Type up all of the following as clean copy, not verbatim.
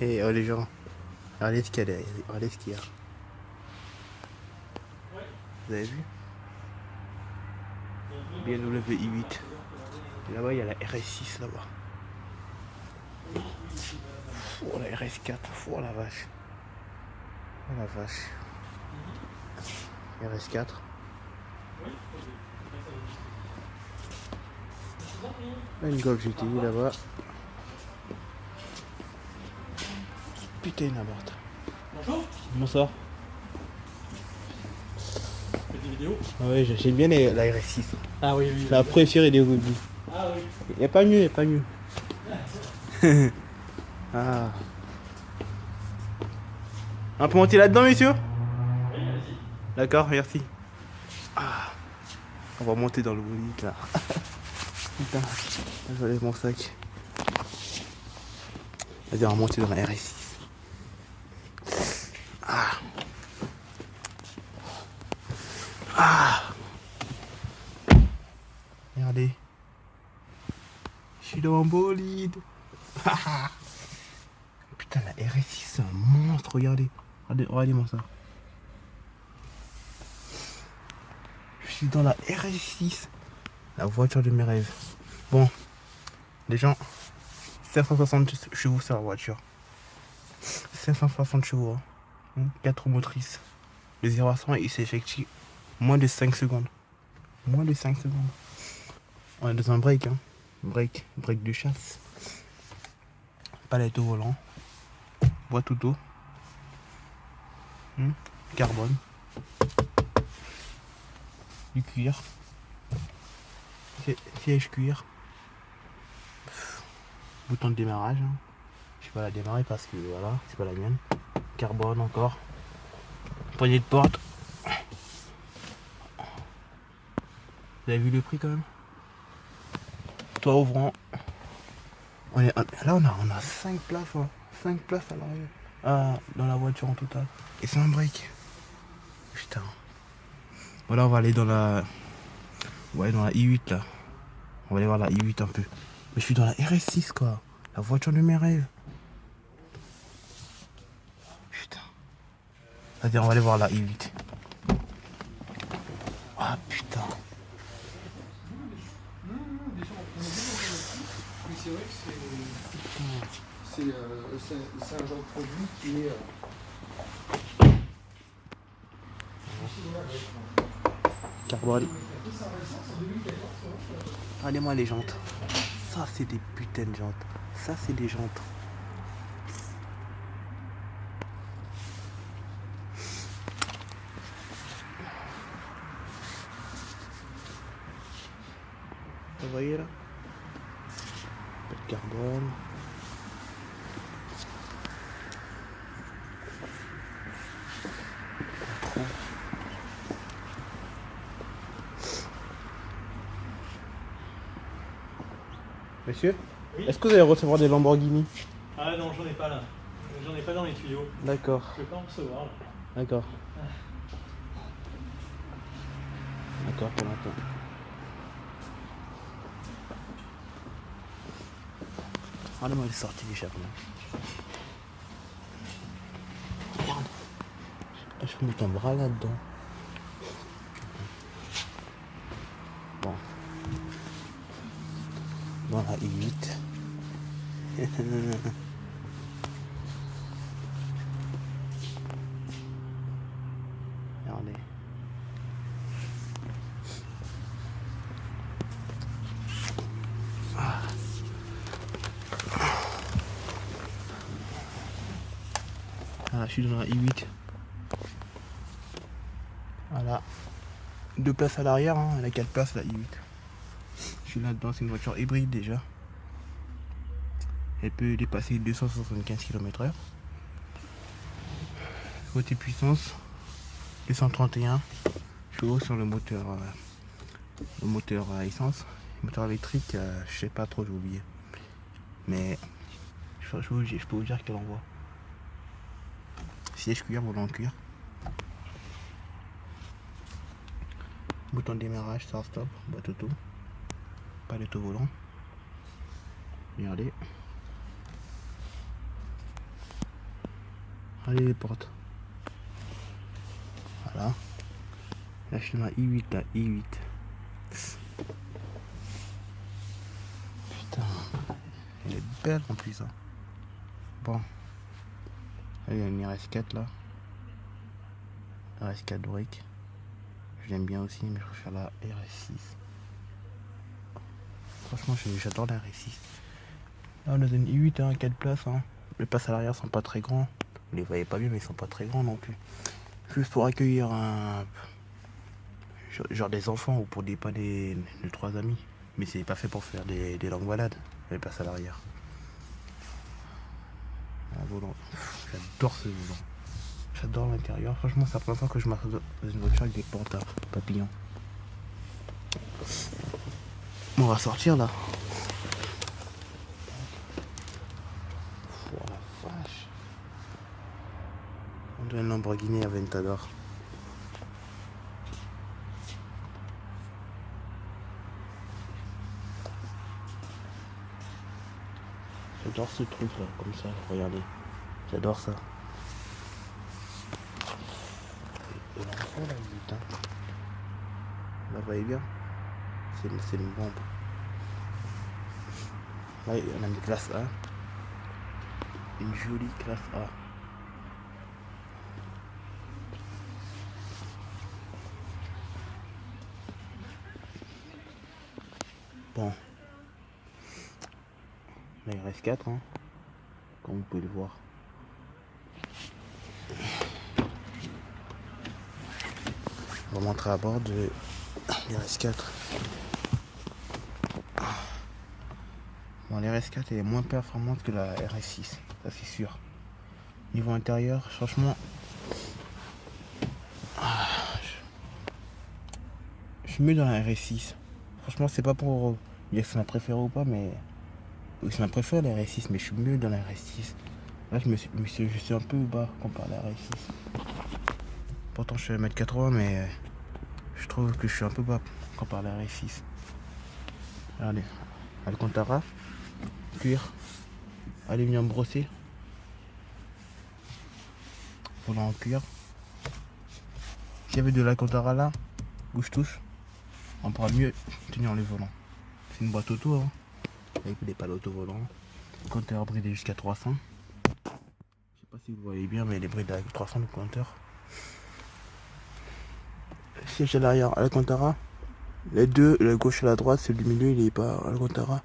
Oh les gens, regardez ce qu'il y a derrière, regardez ce qu'il y a. Vous avez vu? BMW i8. Et là-bas il y a la RS6 là-bas. Oh la RS4, oh la vache. Oh la vache. RS4. Une Golf GTI là-bas. Putain, la morte. Bonjour. Bonsoir. Faites des vidéos? Ah ouais, j'aime bien la RS6. Ah oui, oui. C'est la préférée des Ruby. Ah oui. Il n'y a pas mieux, il n'y a pas mieux. Ah. On peut monter là-dedans, messieurs? Oui, vas-y. D'accord, merci. Ah. On va monter dans le bolide là. Putain, j'enlève mon sac. Vas-y, on va monter dans la RS6. Ah. Ah. Regardez. Je suis dans mon bolide. Putain, la RS6 c'est un monstre, regardez. Regardez-moi ça. Je suis dans la RS6. La voiture de mes rêves. Bon, les gens, 560 chevaux sur la voiture. 560 chevaux. Hein. 4 motrices. Le 0 à 100, il s'effectue moins de 5 secondes. Moins de 5 secondes. On est dans un break, hein. Break de chasse. Palette au volant. Boîte auto. Carbone. Du cuir. Siège cuir. Bouton de démarrage. Hein. Je vais pas la démarrer parce que voilà, c'est pas la mienne. Carbone encore. Poignée de porte. Vous avez vu le prix quand même? Toit ouvrant. Là on a 5 places. Hein. 5 places à l'arrière. Ah, dans la voiture en total. Et c'est un break. Putain. Voilà, on va aller dans la. Ouais, dans la i8 là. On va aller voir la i8 un peu. Mais je suis dans la RS6 quoi. La voiture de mes rêves. Putain. Vas-y, on va aller voir la i8. Ah putain. C'est vrai que c'est un genre de produit qui est. Carbone. Regardez-moi les jantes. Ça c'est des putains de jantes. Ça c'est des jantes. Vous voyez là? Pas de carbone. Monsieur, Oui. est-ce que vous allez recevoir des Lamborghini? Ah non, j'en ai pas là. J'en ai pas dans les tuyaux. D'accord, Je peux pas en recevoir là. d'accord. D'accord, pour l'instant. Regardez-moi les sorties d'échappement. Regarde. Je peux mettre un bras là-dedans. Bon. Dans la i8. Regardez. Voilà, je suis dans la i8. Voilà. 2 places à l'arrière, hein. Elle a 4 places la i8. Je suis là-dedans, c'est une voiture hybride déjà. Elle peut dépasser 275 km/h. Côté puissance, 231 chevaux sur le moteur à essence. Le moteur électrique, je sais pas trop, j'ai oublié. Mais je peux vous dire qu'elle envoie. Siège cuir, volant cuir. Bouton de démarrage, start stop, boîte auto. Pas d'auto volant. Regardez. Allez les portes. Voilà. Là je suis dans la I8 là, I8. Putain. Elle est belle en plus hein. Bon. Là, il y a une RS4 là. RS4 Doric. Je l'aime bien aussi mais je préfère la RS6. Franchement j'adore la RS6. Là on a une I8 hein, 4 places hein. Les places à l'arrière sont pas très grands. Vous les voyez pas bien mais ils sont pas très grands non plus. Juste pour accueillir un... genre des enfants ou pour dépanner de 3 amis. Mais c'est pas fait pour faire des longues balades. Les places à l'arrière. Un volant. J'adore ce volant. J'adore l'intérieur. Franchement, c'est la première fois que je marche dans une voiture avec des portes à papillons. Bon, on va sortir là. Oh la vache. On dirait une Lamborghini Aventador. J'adore ce truc là, comme ça, regardez. J'adore ça. Et l'enfant là, putain. Là, vous voyez bien. C'est une bombe. Là, on a une classe A. Une jolie classe A. Bon. Là, il reste 4, hein, comme vous pouvez le voir. On va montrer à bord de l'RS4. Bon, l'RS4 est moins performante que la RS6, ça c'est sûr. Niveau intérieur, franchement, je suis mieux dans la RS6. Franchement, c'est pas pour dire que c'est ma préférée ou pas, mais c'est ma préférée la RS6, mais je suis mieux dans la RS6. Là, je suis un peu bas comparé à la RS6. Pourtant, je suis à 1m80, mais je trouve que je suis un peu bas comparé à la RS6. Regardez, Alcantara, cuir, aluminium brossé, volant en cuir. S'il y avait de l'Alcantara là, où je touche, on pourra mieux tenir les volants. C'est une boîte auto, hein, avec des pales auto-volants. Compteur bridé jusqu'à 300. Je sais pas si vous voyez bien, mais les bridés avec 300 le compteur. Siège à l'arrière, Alcantara. Les deux, la gauche et la droite, celui du milieu, il est pas Alcantara.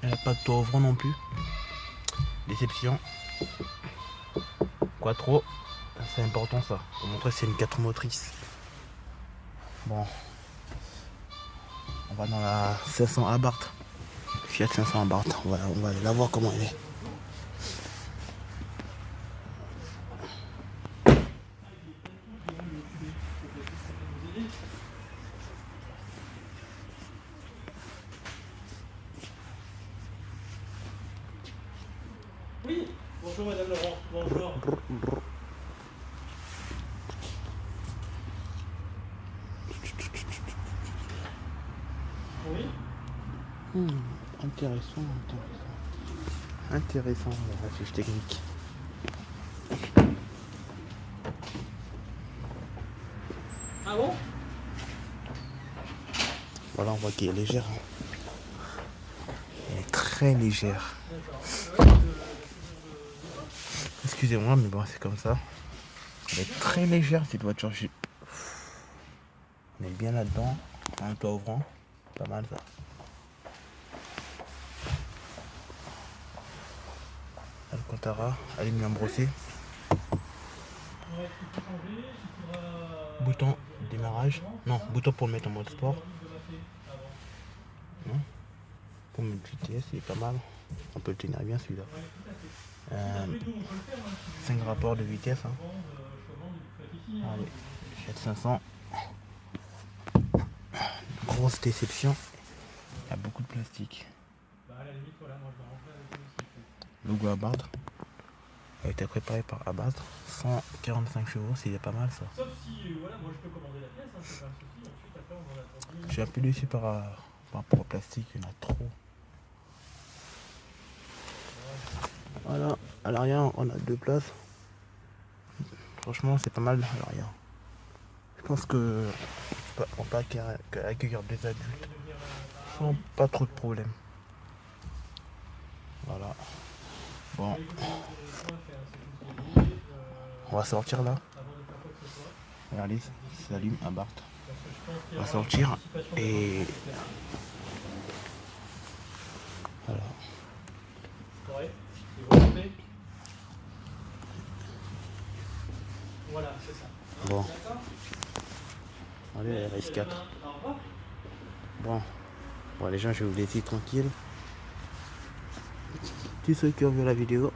Elle n'a pas de toit ouvrant non plus. Déception. Quattro. C'est important ça. Pour montrer que c'est une 4 motrices. Bon. On va dans la 500 Abarth. Fiat 500 Abarth. On va aller la voir comment elle est. Oui, bonjour Madame Laurent, bonjour. Oui. Intéressant. Intéressant la fiche technique. Ah bon? Voilà, on voit qu'elle est légère. Hein. Elle est très légère. Excusez-moi, mais bon, c'est comme ça. Elle est très légère cette voiture. On est bien là-dedans. Un toit ouvrant. Pas mal ça. Alcantara, aluminium brossé. Bouton démarrage. Non, bouton pour le mettre en mode sport. Non. Pour mettre vitesse, c'est pas mal. On peut le tenir bien celui-là. 5 rapports de vitesse. Hein. Allez, Fiat 500. Grosse déception. Il y a beaucoup de plastique. Logo Abarth. A été préparé par Abarth. 145 chevaux, c'est pas mal ça. Sauf si, voilà, moi je peux commander la pièce, hein, c'est pas un souci. Ensuite, après, on en attend. Je suis un peu déçu par Par rapport au plastique, il y en a trop. Voilà, à l'arrière, on a 2 places. Franchement, c'est pas mal à l'arrière. Je pense que on peut accueillir des adultes sans pas trop de problèmes. Voilà. Bon. On va sortir là. Regardez, ça s'allume à Bart. On va sortir et voilà. Voilà, c'est ça. Bon. Allez, il reste 4. Bon. Bon, les gens, je vais vous laisser tranquille. Tous ceux qui ont vu la vidéo,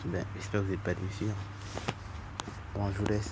ben, j'espère que vous n'êtes pas déçus. Bon, je vous laisse.